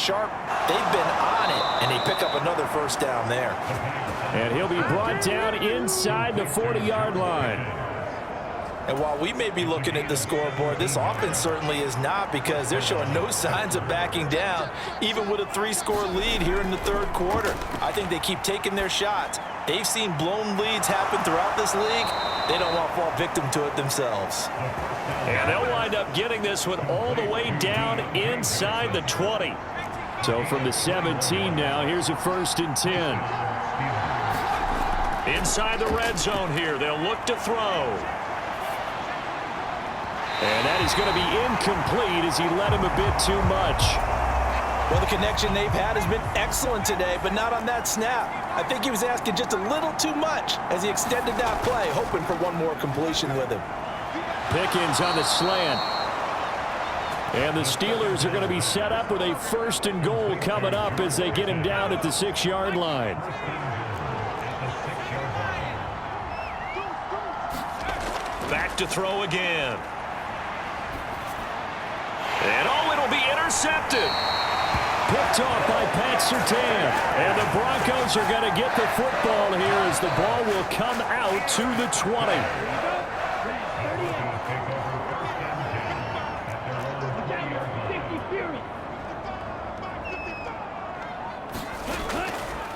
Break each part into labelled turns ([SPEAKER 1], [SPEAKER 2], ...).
[SPEAKER 1] sharp. They've been on it, and they pick up another first down there.
[SPEAKER 2] And he'll be brought down inside the 40-yard line.
[SPEAKER 1] And while we may be looking at the scoreboard, this offense certainly is not, because they're showing no signs of backing down, even with a 3-score lead here in the third quarter. I think they keep taking their shots. They've seen blown leads happen throughout this league. They don't want to fall victim to it themselves.
[SPEAKER 2] And they'll wind up getting this one all the way down inside the 20. So from the 17 now, here's a 1st and 10. Inside the red zone here, they'll look to throw. And that is going to be incomplete as he led him a bit too much.
[SPEAKER 1] Well, the connection they've had has been excellent today, but not on that snap. I think he was asking just a little too much as he extended that play, hoping for one more completion with him.
[SPEAKER 2] Pickens on the slant. And the Steelers are going to be set up with a 1st and goal coming up as they get him down at the 6-yard line. Back to throw again. And it'll be intercepted. Picked off by Pat Surtain. And the Broncos are going to get the football here as the ball will come out to the 20.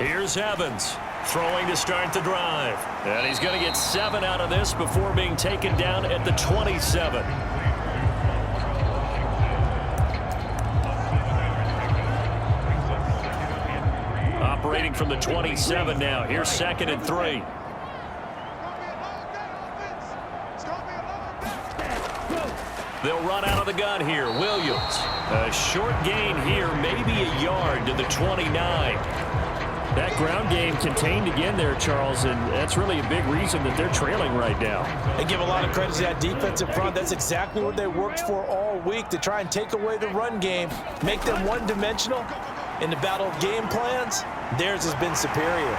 [SPEAKER 2] Here's Evans throwing to start the drive. And he's going to get 7 out of this before being taken down at the 27. Operating from the 27 now. Here's 2nd and 3. They'll run out of the gun here. Williams. A short gain here, maybe a yard to the 29. That ground game contained again there, Charles, and that's really a big reason that they're trailing right now.
[SPEAKER 1] They give a lot of credit to that defensive front. That's exactly what they worked for all week, to try and take away the run game, make them one-dimensional. In the battle of game plans, theirs has been superior.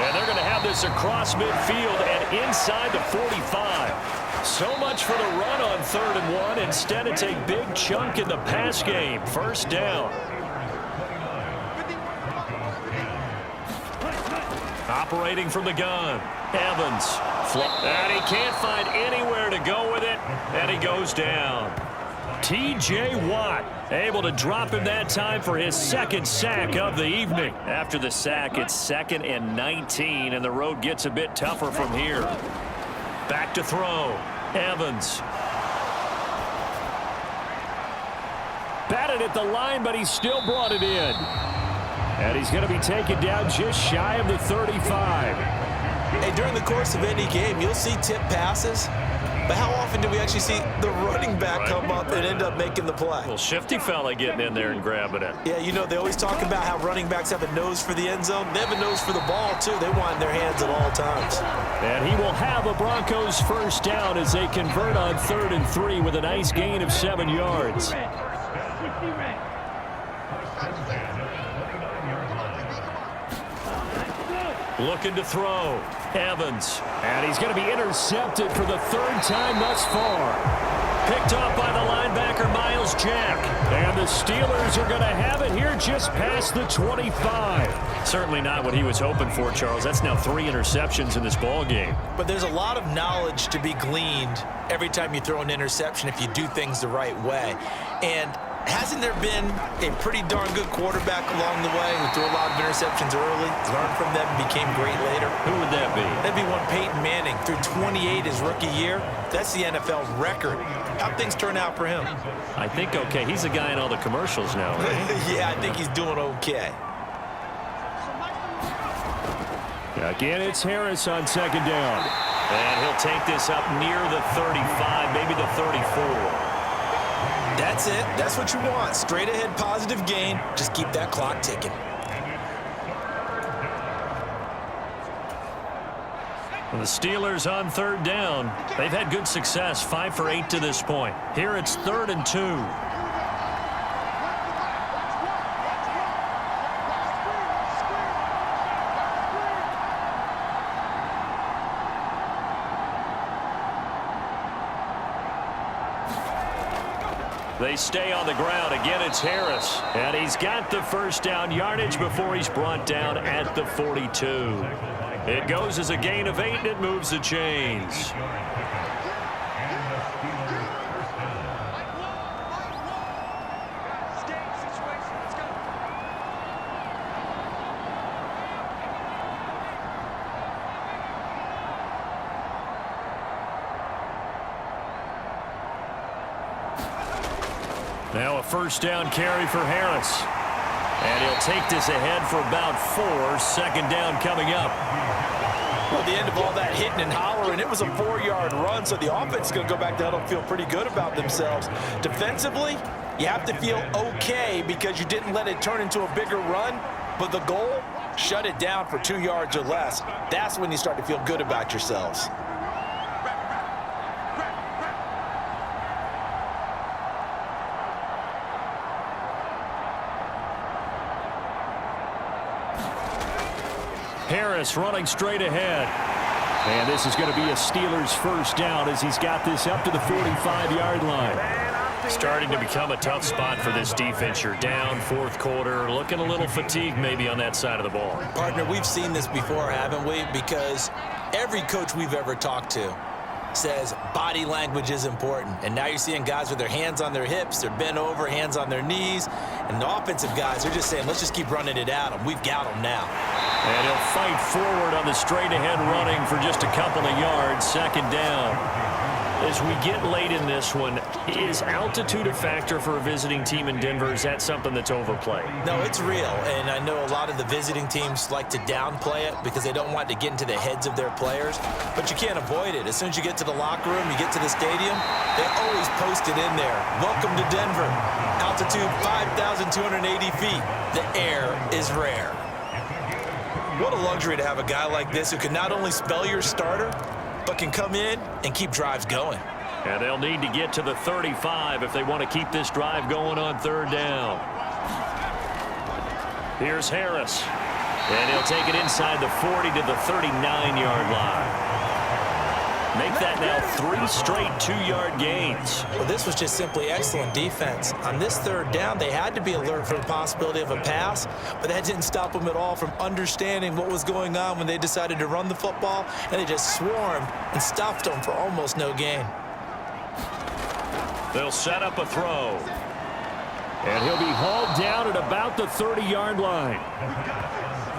[SPEAKER 2] And they're going to have this across midfield and inside the 45. So much for the run on 3rd and 1. Instead, it's a big chunk in the pass game. 1st down. Operating from the gun. Evans. And he can't find anywhere to go with it. And he goes down. T.J. Watt able to drop him that time for his 2nd sack of the evening. After the sack, it's 2nd and 19, and the road gets a bit tougher from here. Back to throw. Evans. Batted at the line, but he still brought it in. And he's going to be taken down just shy of the 35.
[SPEAKER 1] Hey, during the course of any game, you'll see tip passes. But how often do we actually see the running back come up and end up making the play?
[SPEAKER 2] Well, shifty fella getting in there and grabbing it.
[SPEAKER 1] Yeah, you know, they always talk about how running backs have a nose for the end zone. They have a nose for the ball, too. They want it in their hands at all times.
[SPEAKER 2] And he will have a Broncos 1st down as they convert on 3rd and 3 with a nice gain of 7 yards. Looking to throw. Evans. And he's going to be intercepted for the 3rd time thus far. Picked off by the linebacker, Miles Jack. And the Steelers are going to have it here just past the 25. Certainly not what he was hoping for, Charles. That's now 3 interceptions in this ball game.
[SPEAKER 1] But there's a lot of knowledge to be gleaned every time you throw an interception if you do things the right way. And hasn't there been a pretty darn good quarterback along the way who threw a lot of interceptions early, learned from them, and became great later?
[SPEAKER 2] Who would that be?
[SPEAKER 1] That'd be one Peyton Manning. Threw 28 his rookie year. That's the NFL record. How'd things turn out for him?
[SPEAKER 2] I think okay. He's a guy in all the commercials now, right?
[SPEAKER 1] Yeah, I think he's doing okay.
[SPEAKER 2] Again, it's Harris on 2nd down. And he'll take this up near the 35, maybe the 34.
[SPEAKER 1] That's it. That's what you want. Straight ahead, positive gain. Just keep that clock ticking.
[SPEAKER 2] The Steelers on 3rd down. They've had good success, 5 for 8 to this point. Here it's 3rd and 2. They stay on the ground. Again, it's Harris. And he's got the first down yardage before he's brought down at the 42. It goes as a gain of 8, and it moves the chains. Now a first down carry for Harris. And he'll take this ahead for about 4. Second down coming up.
[SPEAKER 1] Well, the end of all that hitting and hollering, it was a 4-yard run, so the offense is going to go back down and feel pretty good about themselves. Defensively, you have to feel okay because you didn't let it turn into a bigger run, but the goal, shut it down for 2 yards or less. That's when you start to feel good about yourselves.
[SPEAKER 2] Harris running straight ahead. And this is going to be a Steelers first down as he's got this up to the 45-yard line. Starting to become a tough spot for this defense. You're down, fourth quarter, looking a little fatigued maybe on that side of the ball.
[SPEAKER 1] Partner, we've seen this before, haven't we? Because every coach we've ever talked to says body language is important. And now you're seeing guys with their hands on their hips, they're bent over, hands on their knees. And the offensive guys are just saying, let's just keep running it at them. We've got them now.
[SPEAKER 2] And he'll fight forward on the straight-ahead running for just a couple of yards. Second down. As we get late in this one, is altitude a factor for a visiting team in Denver? Is that something that's overplayed?
[SPEAKER 1] No, it's real. And I know a lot of the visiting teams like to downplay it because they don't want to get into the heads of their players. But you can't avoid it. As soon as you get to the locker room, you get to the stadium, they always post it in there. Welcome to Denver. Altitude 5,280 feet. The air is rare. What a luxury to have a guy like this who can not only spell your starter, but can come in and keep drives going.
[SPEAKER 2] And they'll need to get to the 35 if they want to keep this drive going on third down. Here's Harris. And he'll take it inside the 40 to the 39-yard line. Make that now 3 straight 2-yard gains.
[SPEAKER 1] Well, this was just simply excellent defense. On this third down, they had to be alert for the possibility of a pass, but that didn't stop them at all from understanding what was going on when they decided to run the football, and they just swarmed and stuffed them for almost no gain.
[SPEAKER 2] They'll set up a throw. And he'll be hauled down at about the 30-yard line.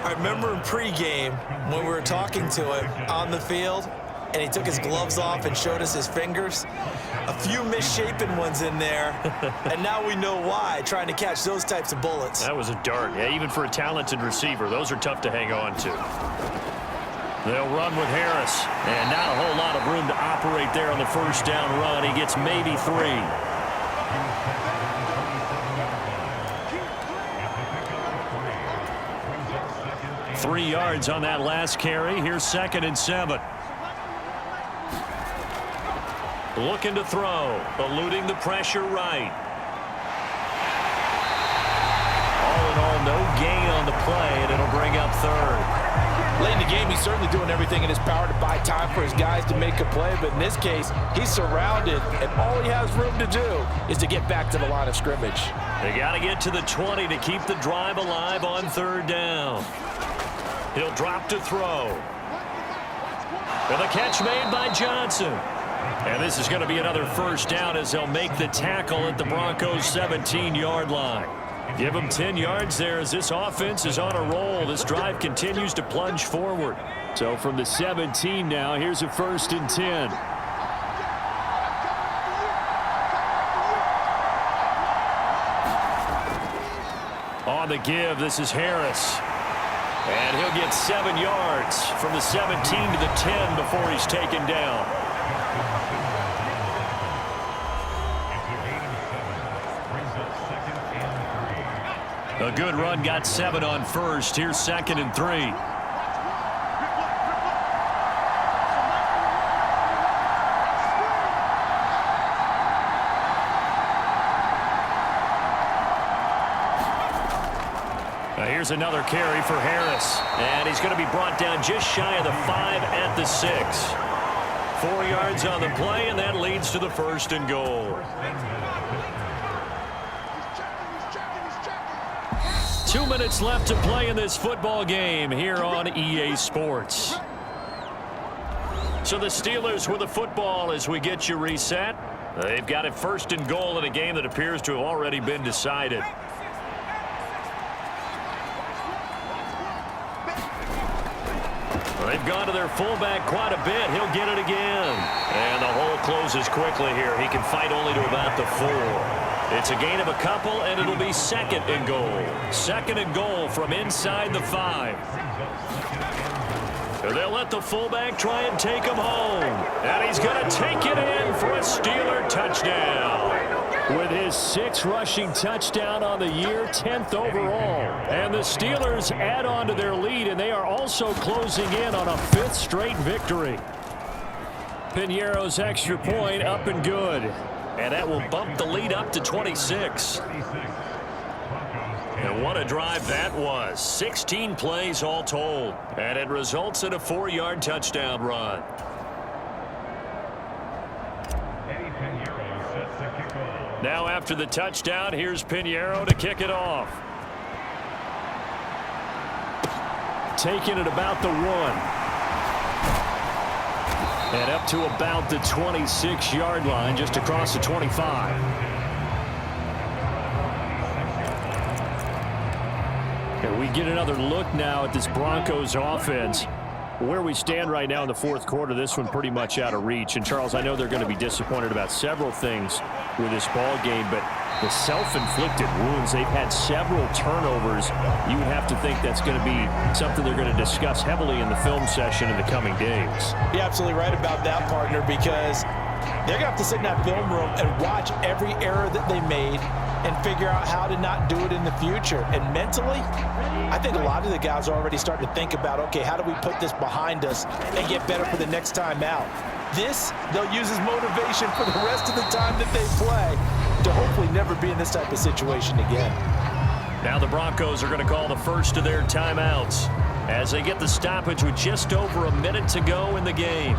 [SPEAKER 1] I remember in pregame when we were talking to him on the field, and he took his gloves off and showed us his fingers. A few misshapen ones in there, and now we know why, trying to catch those types of bullets.
[SPEAKER 2] That was a dart. Yeah, even for a talented receiver, those are tough to hang on to. They'll run with Harris, and not a whole lot of room to operate there on the first down run. He gets maybe 3. Three yards on that last carry. Here's 2nd and 7. Looking to throw, eluding the pressure right. All in all, no gain on the play, and it'll bring up 3rd.
[SPEAKER 1] Late in the game, he's certainly doing everything in his power to buy time for his guys to make a play, but in this case, he's surrounded, and all he has room to do is to get back to the line of scrimmage.
[SPEAKER 2] They got to get to the 20 to keep the drive alive on 3rd down. He'll drop to throw. And the catch made by Johnson. And this is going to be another first down as they'll make the tackle at the Broncos' 17-yard line. Give them 10 yards there as this offense is on a roll. This drive continues to plunge forward. So from the 17 now, here's a 1st and 10. On the give, this is Harris. And he'll get 7 yards from the 17 to the 10 before he's taken down. A good run, got 7 on first. Here's 2nd and 3. Here's another carry for Harris. And he's going to be brought down just shy of the 5 at the 6. 4 yards on the play, and that leads to the 1st and goal. 2 minutes left to play in this football game here on EA Sports. So the Steelers with the football as we get you reset. They've got it 1st and goal in a game that appears to have already been decided. They've gone to their fullback quite a bit. He'll get it again. And the hole closes quickly here. He can fight only to about the 4. It's a gain of a couple, and it'll be 2nd and goal. 2nd and goal from inside the 5. And they'll let the fullback try and take him home. And he's going to take it in for a Steeler touchdown. With his 6th rushing touchdown on the year, 10th overall. And the Steelers add on to their lead, and they are also closing in on a 5th straight victory. Piñeiro's extra point up and good. And that will bump the lead up to 26. And what a drive that was. 16 plays all told. And it results in a 4-yard touchdown run. Now after the touchdown, here's Piñeiro to kick it off. Taking it about the 1. And up to about the 26-yard line, just across the 25. And we get another look now at this Broncos offense. Where we stand right now in the 4th quarter, this one pretty much out of reach. And, Charles, I know they're going to be disappointed about several things with this ball game, but the self-inflicted wounds, they've had several turnovers. You would have to think that's going to be something they're going to discuss heavily in the film session in the coming days.
[SPEAKER 1] You're absolutely right about that, partner, because they're going to have to sit in that film room and watch every error that they made and figure out how to not do it in the future. And mentally, I think a lot of the guys are already starting to think about, okay, how do we put this behind us and get better for the next time out? This, they'll use as motivation for the rest of the time that they play to hopefully never be in this type of situation again.
[SPEAKER 2] Now the Broncos are going to call the first of their timeouts as they get the stoppage with just over a minute to go in the game.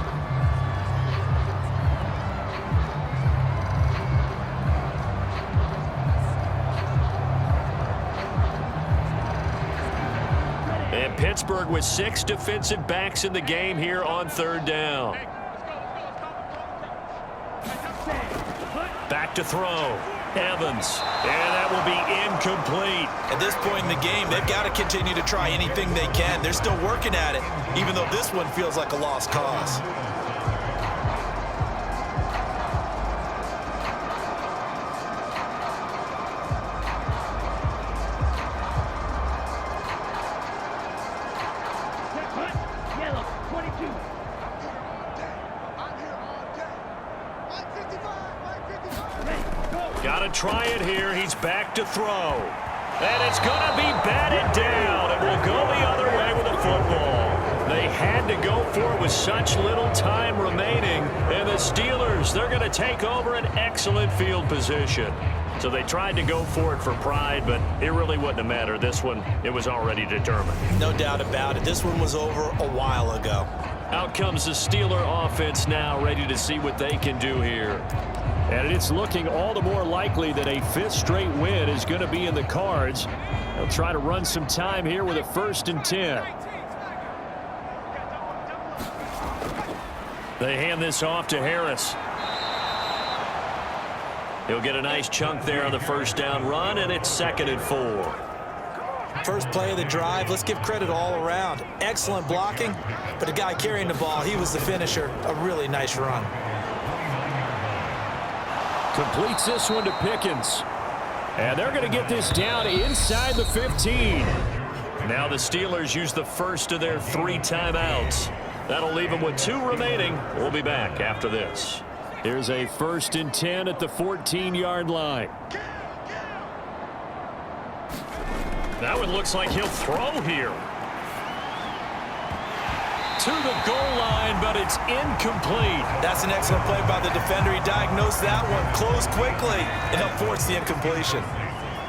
[SPEAKER 2] And Pittsburgh with 6 defensive backs in the game here on 3rd down. Back to throw. Evans. And that will be incomplete.
[SPEAKER 1] At this point in the game, they've got to continue to try anything they can. They're still working at it, even though this one feels like a lost cause.
[SPEAKER 2] Got to try it here. He's back to throw. And it's going to be batted down. It will go the other way with the football. They had to go for it with such little time remaining. And the Steelers, they're going to take over an excellent field position. So they tried to go for it for pride, but it really wouldn't have mattered. This one, it was already determined.
[SPEAKER 1] No doubt about it. This one was over a while ago.
[SPEAKER 2] Out comes the Steeler offense now, ready to see what they can do here. And it's looking all the more likely that a 5th straight win is going to be in the cards. They'll try to run some time here with a 1st and 10. They hand this off to Harris. He'll get a nice chunk there on the 1st down run, and it's 2nd and 4.
[SPEAKER 1] First play of the drive, let's give credit all around. Excellent blocking, but the guy carrying the ball, he was the finisher. A really nice run.
[SPEAKER 2] Completes this one to Pickens. And they're going to get this down inside the 15. Now the Steelers use the first of their 3 timeouts. That'll leave them with 2 remaining. We'll be back after this. Here's a 1st and 10 at the 14-yard line. That one looks like he'll throw here. To the goal line, but it's incomplete.
[SPEAKER 1] That's an excellent play by the defender. He diagnosed that one, closed quickly, and helped force the incompletion.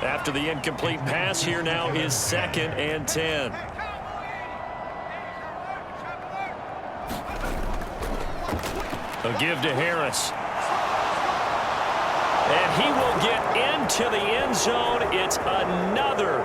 [SPEAKER 2] After the incomplete pass, here now is 2nd and 10. A give to Harris. And he will get into the end zone. It's another